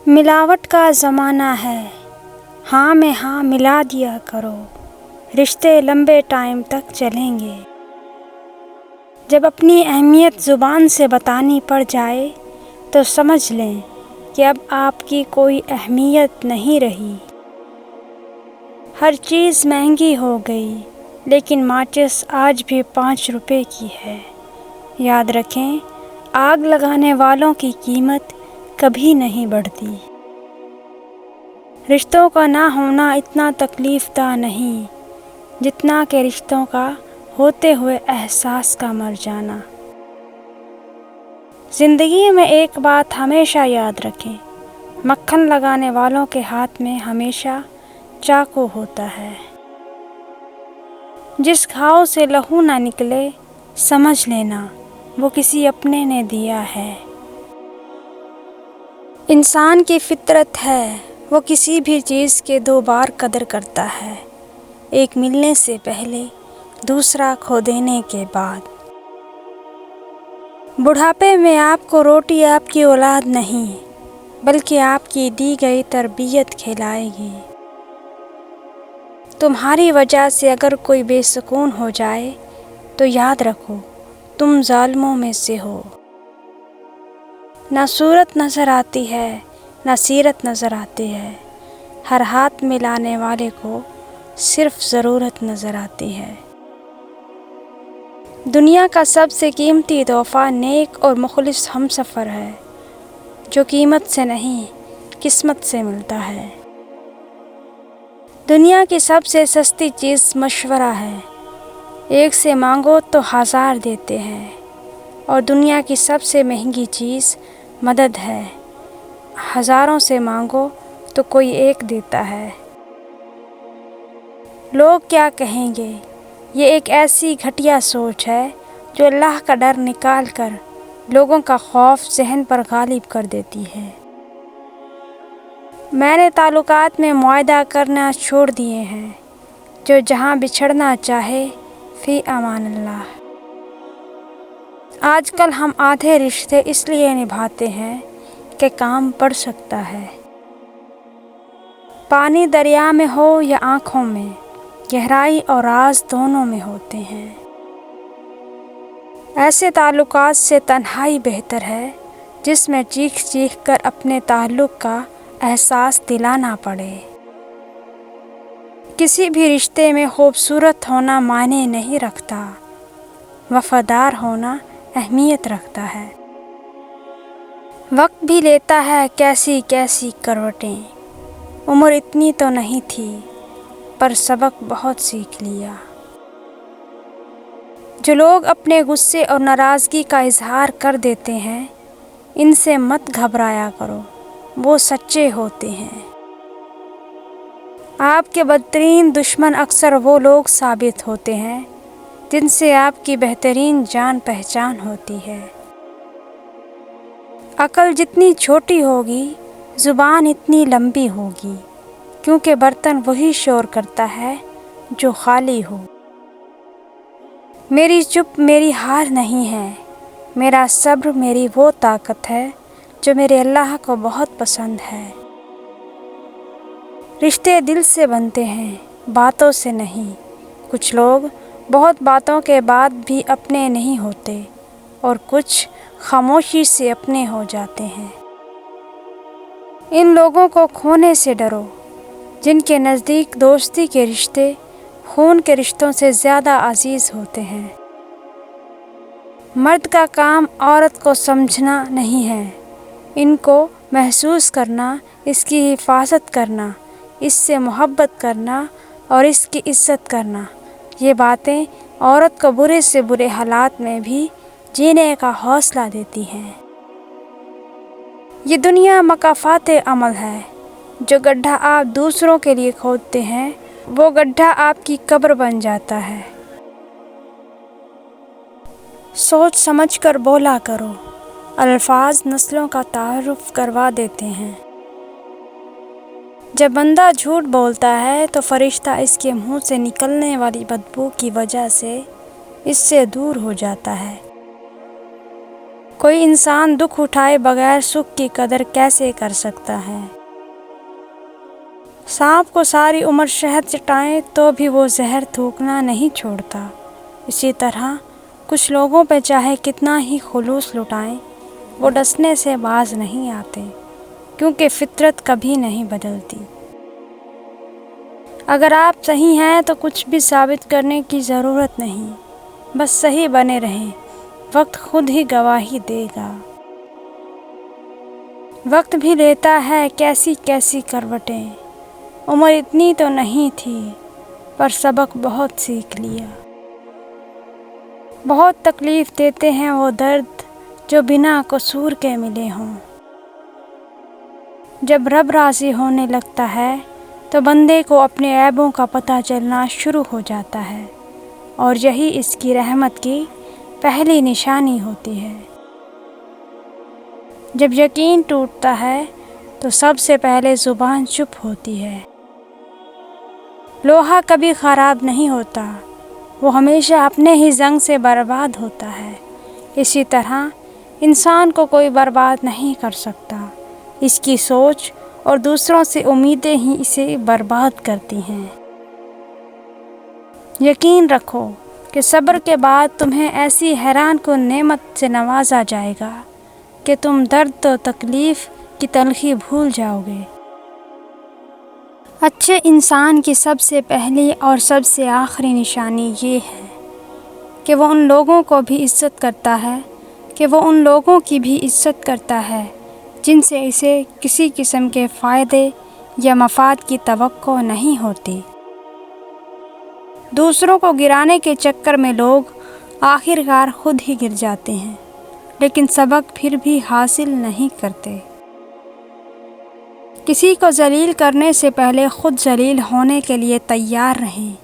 ملاوٹ کا زمانہ ہے، ہاں میں ہاں ملا دیا کرو، رشتے لمبے ٹائم تک چلیں گے۔ جب اپنی اہمیت زبان سے بتانی پڑ جائے تو سمجھ لیں کہ اب آپ کی کوئی اہمیت نہیں رہی۔ ہر چیز مہنگی ہو گئی لیکن ماچس آج بھی 5 روپے کی ہے۔ یاد رکھیں، آگ لگانے والوں کی قیمت کبھی نہیں بڑھتی۔ رشتوں کا نہ ہونا اتنا تکلیف دہ نہیں جتنا کہ رشتوں کا ہوتے ہوئے احساس کا مر جانا۔ زندگی میں ایک بات ہمیشہ یاد رکھیں، مکھن لگانے والوں کے ہاتھ میں ہمیشہ چاقو ہوتا ہے۔ جس گھاؤ سے لہو نہ نکلے سمجھ لینا وہ کسی اپنے نے دیا ہے۔ انسان کی فطرت ہے وہ کسی بھی چیز کے 2 بار قدر کرتا ہے، ایک ملنے سے پہلے، دوسرا کھو دینے کے بعد۔ بڑھاپے میں آپ کو روٹی آپ کی اولاد نہیں بلکہ آپ کی دی گئی تربیت کھلائے گی۔ تمہاری وجہ سے اگر کوئی بے سکون ہو جائے تو یاد رکھو تم ظالموں میں سے ہو۔ نہ صورت نظر آتی ہے نہ سیرت نظر آتی ہے، ہر ہاتھ ملانے والے کو صرف ضرورت نظر آتی ہے۔ دنیا کا سب سے قیمتی تحفہ نیک اور مخلص ہمسفر ہے جو قیمت سے نہیں قسمت سے ملتا ہے۔ دنیا کی سب سے سستی چیز مشورہ ہے، ایک سے مانگو تو 1000 دیتے ہیں، اور دنیا کی سب سے مہنگی چیز مدد ہے، ہزاروں سے مانگو تو کوئی ایک دیتا ہے۔ لوگ کیا کہیں گے، یہ ایک ایسی گھٹیا سوچ ہے جو اللہ کا ڈر نکال کر لوگوں کا خوف ذہن پر غالب کر دیتی ہے۔ میں نے تعلقات میں معاہدہ کرنا چھوڑ دیے ہیں، جو جہاں بچھڑنا چاہے فی امان اللہ۔ آج کل ہم آدھے رشتے اس لیے نبھاتے ہیں کہ کام پڑ سکتا ہے۔ پانی دریا میں ہو یا آنکھوں میں، گہرائی اور راز دونوں میں ہوتے ہیں۔ ایسے تعلقات سے تنہائی بہتر ہے جس میں چیخ چیخ کر اپنے تعلق کا احساس دلانا پڑے۔ کسی بھی رشتے میں خوبصورت ہونا معنی نہیں رکھتا، وفادار ہونا اہمیت رکھتا ہے۔ وقت بھی لیتا ہے کیسی کیسی کروٹیں، عمر اتنی تو نہیں تھی پر سبق بہت سیکھ لیا۔ جو لوگ اپنے غصے اور ناراضگی کا اظہار کر دیتے ہیں ان سے مت گھبرایا کرو، وہ سچے ہوتے ہیں۔ آپ کے بدترین دشمن اکثر وہ لوگ ثابت ہوتے ہیں جن سے آپ کی بہترین جان پہچان ہوتی ہے۔ عقل جتنی چھوٹی ہوگی زبان اتنی لمبی ہوگی، کیونکہ برتن وہی شور کرتا ہے جو خالی ہو۔ میری چپ میری ہار نہیں ہے، میرا صبر میری وہ طاقت ہے جو میرے اللہ کو بہت پسند ہے۔ رشتے دل سے بنتے ہیں باتوں سے نہیں۔ کچھ لوگ بہت باتوں کے بعد بھی اپنے نہیں ہوتے اور کچھ خاموشی سے اپنے ہو جاتے ہیں۔ ان لوگوں کو کھونے سے ڈرو جن کے نزدیک دوستی کے رشتے خون کے رشتوں سے زیادہ عزیز ہوتے ہیں۔ مرد کا کام عورت کو سمجھنا نہیں ہے، ان کو محسوس کرنا، اس کی حفاظت کرنا، اس سے محبت کرنا اور اس کی عزت کرنا۔ یہ باتیں عورت کو برے سے برے حالات میں بھی جینے کا حوصلہ دیتی ہیں۔ یہ دنیا مکافات عمل ہے، جو گڈھا آپ دوسروں کے لیے کھودتے ہیں وہ گڈھا آپ کی قبر بن جاتا ہے۔ سوچ سمجھ کر بولا کرو، الفاظ نسلوں کا تعارف کروا دیتے ہیں۔ جب بندہ جھوٹ بولتا ہے تو فرشتہ اس کے منہ سے نکلنے والی بدبو کی وجہ سے اس سے دور ہو جاتا ہے۔ کوئی انسان دکھ اٹھائے بغیر سکھ کی قدر کیسے کر سکتا ہے؟ سانپ کو ساری عمر شہد چٹائیں تو بھی وہ زہر تھوکنا نہیں چھوڑتا۔ اسی طرح کچھ لوگوں پہ چاہے کتنا ہی خلوص لٹائیں، وہ ڈسنے سے باز نہیں آتے، کیونکہ فطرت کبھی نہیں بدلتی۔ اگر آپ صحیح ہیں تو کچھ بھی ثابت کرنے کی ضرورت نہیں، بس صحیح بنے رہیں، وقت خود ہی گواہی دے گا۔ وقت بھی لیتا ہے کیسی کیسی کروٹیں، عمر اتنی تو نہیں تھی پر سبق بہت سیکھ لیا۔ بہت تکلیف دیتے ہیں وہ درد جو بنا قصور کے ملے ہوں۔ جب رب راضی ہونے لگتا ہے تو بندے کو اپنے عیبوں کا پتہ چلنا شروع ہو جاتا ہے، اور یہی اس کی رحمت کی پہلی نشانی ہوتی ہے۔ جب یقین ٹوٹتا ہے تو سب سے پہلے زبان چپ ہوتی ہے۔ لوہا کبھی خراب نہیں ہوتا، وہ ہمیشہ اپنے ہی زنگ سے برباد ہوتا ہے۔ اسی طرح انسان کو کوئی برباد نہیں کر سکتا، اس کی سوچ اور دوسروں سے امیدیں ہی اسے برباد کرتی ہیں۔ یقین رکھو کہ صبر کے بعد تمہیں ایسی حیران کن نعمت سے نوازا جائے گا کہ تم درد و تکلیف کی تلخی بھول جاؤ گے۔ اچھے انسان کی سب سے پہلی اور سب سے آخری نشانی یہ ہے کہ وہ ان لوگوں کو بھی عزت کرتا ہے جن سے اسے کسی قسم کے فائدے یا مفاد کی توقع نہیں ہوتی۔ دوسروں کو گرانے کے چکر میں لوگ آخر کار خود ہی گر جاتے ہیں، لیکن سبق پھر بھی حاصل نہیں کرتے۔ کسی کو ذلیل کرنے سے پہلے خود ذلیل ہونے کے لیے تیار رہیں،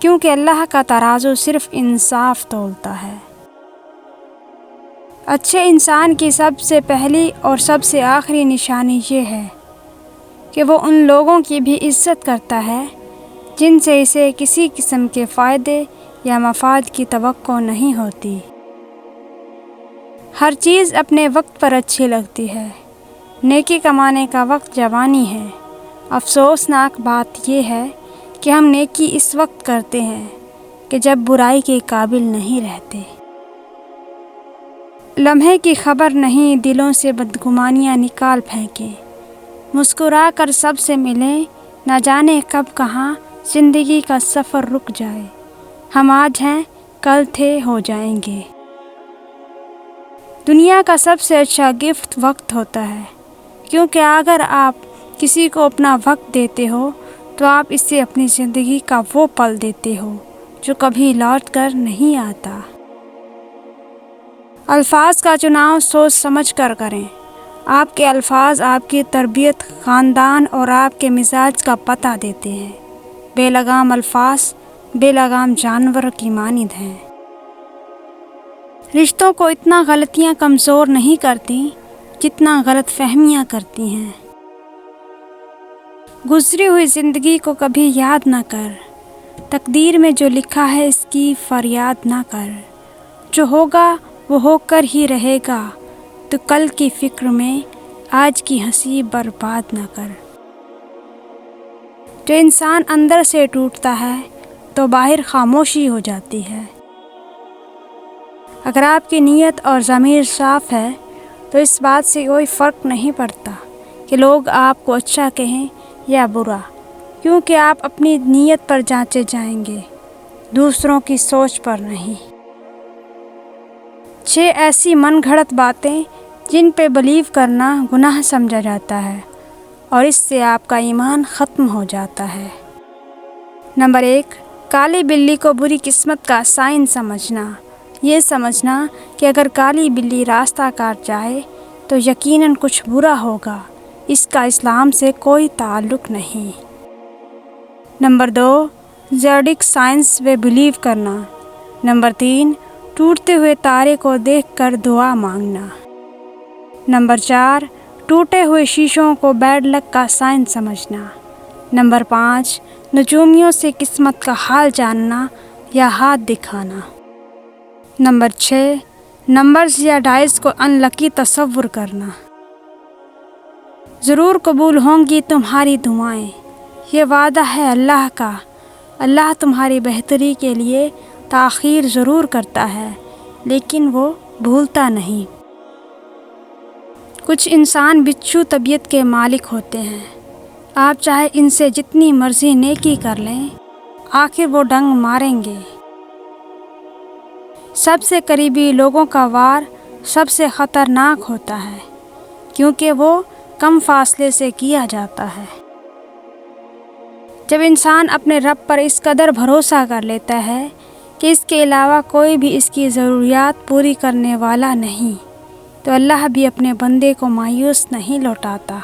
کیونکہ اللہ کا ترازو صرف انصاف تولتا ہے۔ اچھے انسان کی سب سے پہلی اور سب سے آخری نشانی یہ ہے کہ وہ ان لوگوں کی بھی عزت کرتا ہے جن سے اسے کسی قسم کے فائدے یا مفاد کی توقع نہیں ہوتی۔ ہر چیز اپنے وقت پر اچھی لگتی ہے۔ نیکی کمانے کا وقت جوانی ہے۔ افسوسناک بات یہ ہے کہ ہم نیکی اس وقت کرتے ہیں کہ جب برائی کے قابل نہیں رہتے۔ لمحے کی خبر نہیں، دلوں سے بدگمانیاں نکال پھینکیں، مسکرا کر سب سے ملیں، نہ جانے کب کہاں زندگی کا سفر رک جائے۔ ہم آج ہیں، کل تھے، ہو جائیں گے۔ دنیا کا سب سے اچھا گفٹ وقت ہوتا ہے، کیونکہ اگر آپ کسی کو اپنا وقت دیتے ہو تو آپ اس سے اپنی زندگی کا وہ پل دیتے ہو جو کبھی لوٹ کر نہیں آتا۔ الفاظ کا چناؤ سوچ سمجھ کر کریں۔ آپ کے الفاظ آپ کی تربیت، خاندان اور آپ کے مزاج کا پتہ دیتے ہیں۔ بے لگام الفاظ بے لگام جانور کی مانند ہیں۔ رشتوں کو اتنا غلطیاں کمزور نہیں کرتی جتنا غلط فہمیاں کرتی ہیں۔ گزری ہوئی زندگی کو کبھی یاد نہ کر، تقدیر میں جو لکھا ہے اس کی فریاد نہ کر۔ جو ہوگا وہ ہو کر ہی رہے گا، تو کل کی فکر میں آج کی ہنسی برباد نہ کر۔ جو انسان اندر سے ٹوٹتا ہے تو باہر خاموشی ہو جاتی ہے۔ اگر آپ کی نیت اور ضمیر صاف ہے تو اس بات سے کوئی فرق نہیں پڑتا کہ لوگ آپ کو اچھا کہیں یا برا، کیونکہ آپ اپنی نیت پر جانچے جائیں گے، دوسروں کی سوچ پر نہیں۔ 6 ایسی من گھڑت باتیں جن پہ بلیو کرنا گناہ سمجھا جاتا ہے اور اس سے آپ کا ایمان ختم ہو جاتا ہے۔ نمبر 1، کالی بلی کو بری قسمت کا سائن سمجھنا۔ یہ سمجھنا کہ اگر کالی بلی راستہ کاٹ جائے تو یقیناً کچھ برا ہوگا، اس کا اسلام سے کوئی تعلق نہیں۔ نمبر 2، زیڈک سائنس میں بلیو کرنا۔ نمبر 3، ٹوٹتے ہوئے تارے کو دیکھ کر دعا مانگنا۔ نمبر 4، ٹوٹے ہوئے شیشوں کو بیڈ لک کا سائن سمجھنا۔ نمبر 5، نجومیوں سے قسمت کا حال جاننا یا ہاتھ دکھانا۔ نمبر 6، نمبرز یا ڈائز کو ان لکی تصور کرنا۔ ضرور قبول ہوں گی تمہاری دعائیں، یہ وعدہ ہے اللہ کا۔ اللہ تمہاری بہتری کے لیے تاخیر ضرور کرتا ہے، لیکن وہ بھولتا نہیں۔ کچھ انسان بچھو طبیعت کے مالک ہوتے ہیں، آپ چاہے ان سے جتنی مرضی نیکی کر لیں، آخر وہ ڈنگ ماریں گے۔ سب سے قریبی لوگوں کا وار سب سے خطرناک ہوتا ہے، کیونکہ وہ کم فاصلے سے کیا جاتا ہے۔ جب انسان اپنے رب پر اس قدر بھروسہ کر لیتا ہے کہ اس کے علاوہ کوئی بھی اس کی ضروریات پوری کرنے والا نہیں، تو اللہ بھی اپنے بندے کو مایوس نہیں لوٹاتا۔